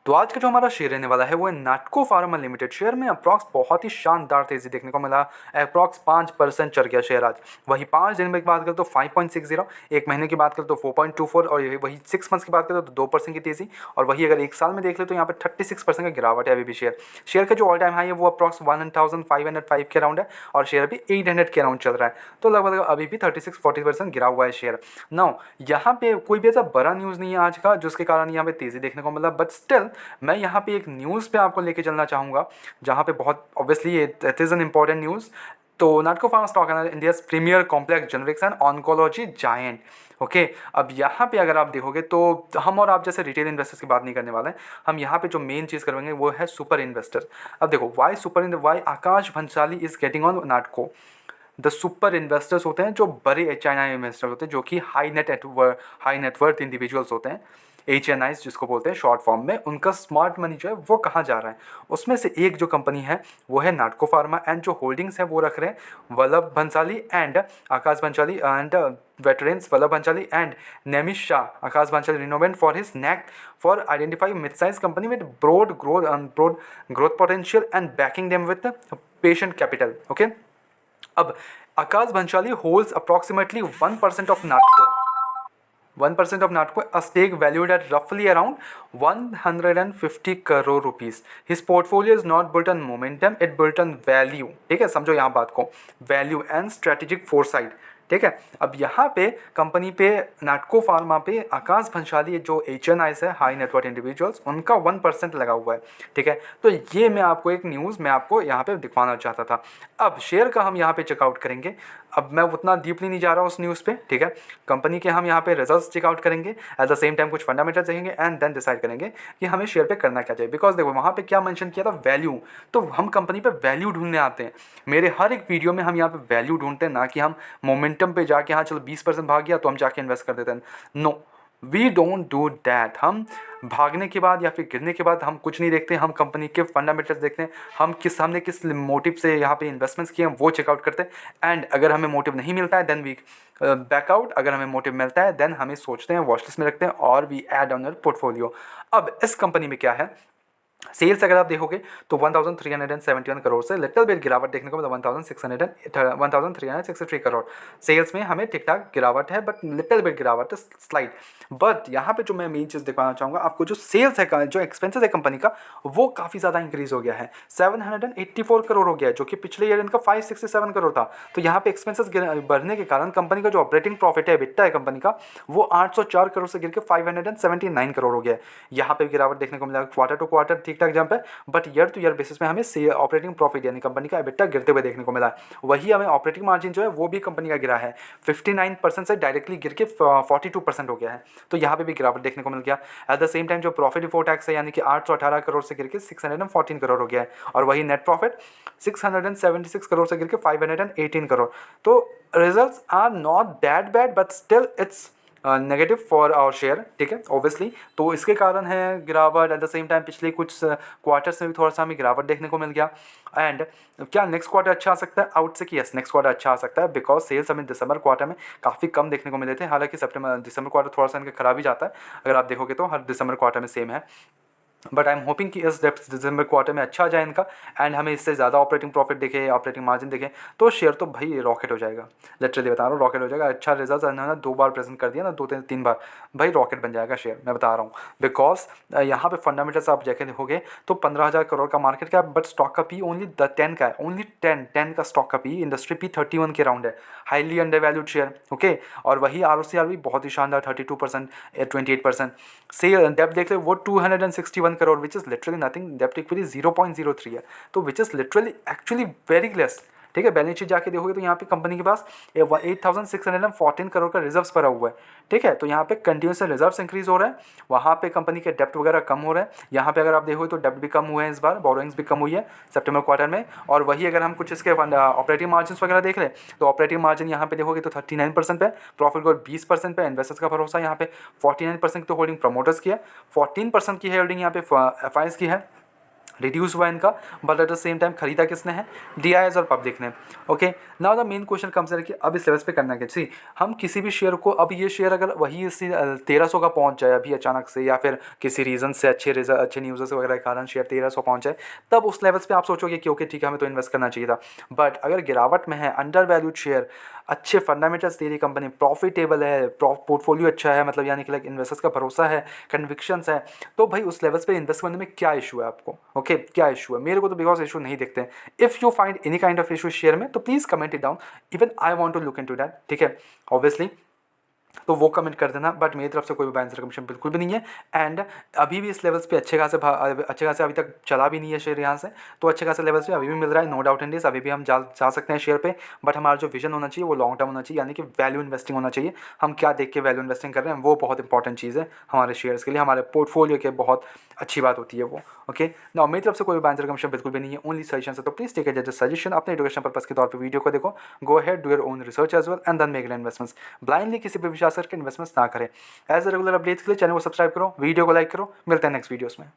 तो आज का जो हमारा शेयर रहने वाला है वो है नाटको फार्मा लिमिटेड। शेयर में अप्रॉक्स बहुत ही शानदार तेजी देखने को मिला। अप्रॉक्स 5% चढ़ गया शेयर आज। वही 5 दिन में की बात करें तो 5.60, एक महीने की बात करें तो 4.24 और वही 6 मंथ्स की बात करें तो 2% की तेजी। और वही अगर एक साल में देख ले तो यहाँ पे 36% का गिरावट है अभी भी। शेयर का जो ऑल टाइम हाई है वो अप्रॉक्स 1505 के अराउंड है और शेयर अभी 800 के अराउंड चल रहा है। तो लगभग अभी भी 36-40% गिरा हुआ है शेयर। नाउ यहाँ पे कोई भी ऐसा बड़ा न्यूज़ नहीं है आज का जिसके कारण यहाँ पे तेजी देखने को मिला, बट स्टिल मैं यहाँ पे एक न्यूज़ पे आपको लेके चलना चाहूँगा जहाँ पे बहुत obviously it is an important news. तो नाटको फार्मा स्टॉक है India premier complex generics and oncology giant. Okay, अब यहाँ पे अगर आप देखोगे तो हम और आप जैसे रिटेल इन्वेस्टर्स की बात नहीं करने वाले हैं। हम यहाँ पे जो मेन चीज़ करेंगे वो है सुपर इन्वेस्टर। अब देखो why Akash Bhansali is getting on Natco. The super investors होते हैं जो बड़े HNI इन्वेस्टर होते हैं, जो कि हाई नेटवर्थ इंडिविजुअल्स होते हैं। HNIs जिसको बोलते हैं शॉर्ट फॉर्म में, उनका स्मार्ट मनी जो है वो कहाँ जा रहा है, उसमें से एक जो कंपनी है वो है नाटको फार्मा। एंड जो होल्डिंग्स है वो रख रहे हैं Vallabh Bhansali and Akash Bhansali and veterans Vallabh Bhansali and Nemish Shah. Akash Bhansali renowned for his knack for identifying mid-sized company with broad growth potential and backing them with patient capital. Okay. अब Akash Bhansali holds approximately 1% of Natco. 1% of Natco, a stake valued at roughly around 150 crore rupees. His portfolio is not built on momentum, it built on value. ठीक है, समझो यहाँ बात को, value and strategic foresight. ठीक है, अब यहाँ पे कंपनी पे नाटको फार्मा पे आकाश भंसाली जो HNIs है हाई नेटवर्थ इंडिविजुअल्स, उनका 1% लगा हुआ है। ठीक है, तो ये मैं आपको एक न्यूज़ मैं आपको यहाँ पे दिखाना चाहता था। अब शेयर का हम यहाँ पे चेकआउट करेंगे। अब मैं उतना डीपली नहीं जा रहा उस न्यूज़ पे। ठीक है, कंपनी के हम यहाँ पे रिजल्ट्स चेकआउट करेंगे, एट द सेम टाइम कुछ फंडामेंटल्स देखेंगे एंड देन डिसाइड करेंगे कि हमें शेयर पे करना क्या चाहिए। बिकॉज देखो वहाँ पे क्या मेंशन किया था, वैल्यू। तो हम कंपनी पे वैल्यू ढूंढने आते हैं। मेरे हर एक वीडियो में हम यहाँ पे वैल्यू ढूंढते हैं, ना कि हम मोमेंटम पे जाके हाँ चलो 20% भाग गया तो हम जाके इन्वेस्ट कर देते हैं। No, we don't do that. हम भागने के बाद या फिर गिरने के बाद हम कुछ नहीं देखते, हम कंपनी के फंडामेंटल्स देखते हैं। हमने किस मोटिव से यहाँ पे इन्वेस्टमेंट्स किए हैं वो चेकआउट करते हैं। एंड अगर हमें मोटिव नहीं मिलता है देन वी बैकआउट। अगर हमें मोटिव मिलता है देन हमें सोचते हैं, वॉचलिस्ट में रखते हैं और we add on your portfolio. अब इस कंपनी में क्या है, सेल्स अगर आप देखोगे तो 1371 करोड़ से लिटिल बिट गिरावट देखने को मिला। 1363 करोड़ सेल्स में हमें ठीक ठाक गिरावट है, बट लिटिल बिट गिरावट है, स्लाइड। बट यहाँ पे जो मैं मेन चीज़ दिखाना चाहूँगा आपको, जो सेल्स है, जो एक्सपेंसेस है कंपनी का, वो काफ़ी ज़्यादा इंक्रीज हो गया है। 784 करोड़ हो गया है, जो कि पिछले ईयर इनका 567 करोड़ था। तो यहाँ पे एक्सपेंसेस बढ़ने के कारण कंपनी का जो ऑपरेटिंग प्रॉफिट है, EBITDA है कंपनी का, वो 804 करोड़ से गिर के 579 करोड़ हो गया है। यहाँ पे गिरावट देखने को मिला। क्वार्टर टू क्वार्टर ठीक ठाक जंप है, but year two year basis में हमें ऑपरेटिंग प्रॉफिट यानी कंपनी का EBITDA गिरते हुए देखने को मिला है। वही हमें ऑपरेटिंग मार्जिन जो है वो भी कंपनी का गिरा है, 59% से डायरेक्टली गिर के 42% हो गया है। तो यहाँ पे भी गिरावट देखने को मिल गया। एट द सेम टाइम जो प्रॉफिट बिफोर टैक्स है यानी कि 818 करोड़ से गिर के 614 करोड़ हो गया है, और वही नेट प्रॉफिट 676 करोड़ से गिर के 518 करोड़। तो results are not that bad, but still it's negative for our share. ठीक है, ऑब्वियसली तो इसके कारण है गिरावट। एट द सेम टाइम पिछले कुछ क्वार्टर्स में भी थोड़ा सा हमें गिरावट देखने को मिल गया। एंड क्या नेक्स्ट क्वार्टर अच्छा आ सकता है? आउट से कि यस, नेक्स्ट क्वार्टर अच्छा आ सकता है, बिकॉज सेल्स हमें दिसंबर क्वार्टर में काफ़ी कम देखने को मिले थे। हालांकि दिसंबर क्वार्टर थोड़ा सा इनका खराब ही जाता है, अगर आप देखोगे तो हर दिसंबर क्वार्टर में सेम है। बट आई एम होपिंग कि इस दिसंबर क्वार्टर में अच्छा आ जाए इनका, एंड हमें इससे ज़्यादा ऑपरेटिंग प्रॉफिट दिखे, ऑपरेटिंग मार्जिन दिखे, तो शेयर तो भाई रॉकेट हो जाएगा। लिटरली बता रहा हूँ, रॉकेट हो जाएगा। अच्छा रिजल्ट इन्होंने 2 बार प्रेजेंट कर दिया ना, 2-3 बार, भाई रॉकेट बन जाएगा शेयर, मैं बता रहा हूँ। बिकॉज यहाँ पे फंडामेंटल्स आप जाके देखोगे तो 15,000 करोड़ का मार्केट कैप, बट स्टॉक का पी ओनली 10 का है, ओनली 10 का स्टॉक का पी। इंडस्ट्री पी 31 के राउंड है, highly under valued share. Okay, और वही ROCR भी बहुत ही शानदार 32%, 28%। सेल डेप्थ देख ले वो 261 crore, which is literally nothing. डेप्ट इक्विटी 0.03 है, तो which is literally actually very less. ठीक है, बैलेंस शीट जाके देखोगे तो यहाँ पे कंपनी के पास 8,614 करोड़ का रिजर्व्स भरा हुआ है। ठीक है, तो यहाँ पे कंटिन्यूस रिजर्व्स इंक्रीज हो रहा है, वहाँ पे कंपनी के डेप्ट वगैरह कम हो रहा है। यहाँ पे अगर आप देखोगे तो डेप्ट भी कम हुए हैं इस बार, बोरोइंग्स भी कम हुई है सितंबर क्वार्टर में। और वही अगर हम कुछ इसके ऑपरेटिंग मार्जिन वगैरह देख लें तो ऑपरेटिंग मार्जिन यहाँ पे देखोगे तो 39% पे, प्रॉफिट ग्रोथ 20% पे, इन्वेस्टर्स का भरोसा यहाँ पे 49% की तो होल्डिंग प्रमोटर्स की है, 14% की है होल्डिंग यहाँ पे FIs की है। रिड्यूस हुआ इनका, but at the same time खरीदा किसने है, DIIs और पब्लिक ने। Okay, now the main question comes है कि अब इस लेवल्स पे करना क्या। सी हम किसी भी शेयर को, अब ये शेयर अगर वही इसी 1300 का पहुंच जाए अभी अचानक से, या फिर किसी रीज़न से अच्छे न्यूज़ वगैरह के कारण शेयर 1300 पहुंच जाए, तब उस लेवल्स पे आप सोचोगे कि ओके ठीक है हमें तो इन्वेस्ट करना चाहिए था। बट अगर गिरावट में है, अंडर वैल्यूड शेयर, अच्छे फंडामेंटल्स दे रही कंपनी, प्रॉफिटेबल है, पोर्टफोलियो अच्छा है, मतलब यानी कि लाइक इन्वेस्टर्स का भरोसा है, कन्विक्शंस है, तो भाई उस लेवल्स पे इन्वेस्ट करने में क्या इशू है आपको। ओके, क्या इशू है, मेरे को तो बिकॉज इशू नहीं दिखते हैं। If you find any kind of issue share में, तो please comment it down, even I want to look into that, ठीक है, ऑब्वियसली, तो वो कमेंट कर देना। बट मेरी तरफ से कोई बाइंग रिकमेंडेशन बिल्कुल भी नहीं है। एंड अभी भी इस लेवल्स पे अच्छे खासे अभी तक चला भी नहीं है शेयर यहाँ से, तो अच्छे खासे लेवल्स पे अभी भी मिल रहा है, नो डाउट इन दिस, अभी भी हम जा सकते हैं शेयर पे। बट हमारा जो विजन होना चाहिए वो लॉन्ग टर्म होना चाहिए, यानी कि वैल्यू इन्वेस्टिंग होना चाहिए। हम क्या देख के वैल्यू इन्वेस्टिंग कर रहे हैं, वो बहुत इंपॉर्टेंट चीज़ है हमारे शेयर्स के लिए, हमारे पोर्टफोलियो के बहुत अच्छी बात होती है वो। ओके, ना मेरी तरफ से कोई बाइंग रिकमेंडेशन बिल्कुल भी नहीं है, ओनली सजेशन है। तो प्लीज़ टेक एज सजेशन, अपने एजुकेशन पर्पस के तौर पर वीडियो को देखो, go ahead, do your own research as well, and then make investments. Blindly किसी पर विश्वास करके इन्वेस्टमेंट्स ना करें। एज रेगुलर अपडेट्स के लिए चैनल को सब्सक्राइब करो, वीडियो को लाइक करो। मिलते हैं नेक्स्ट वीडियोस में।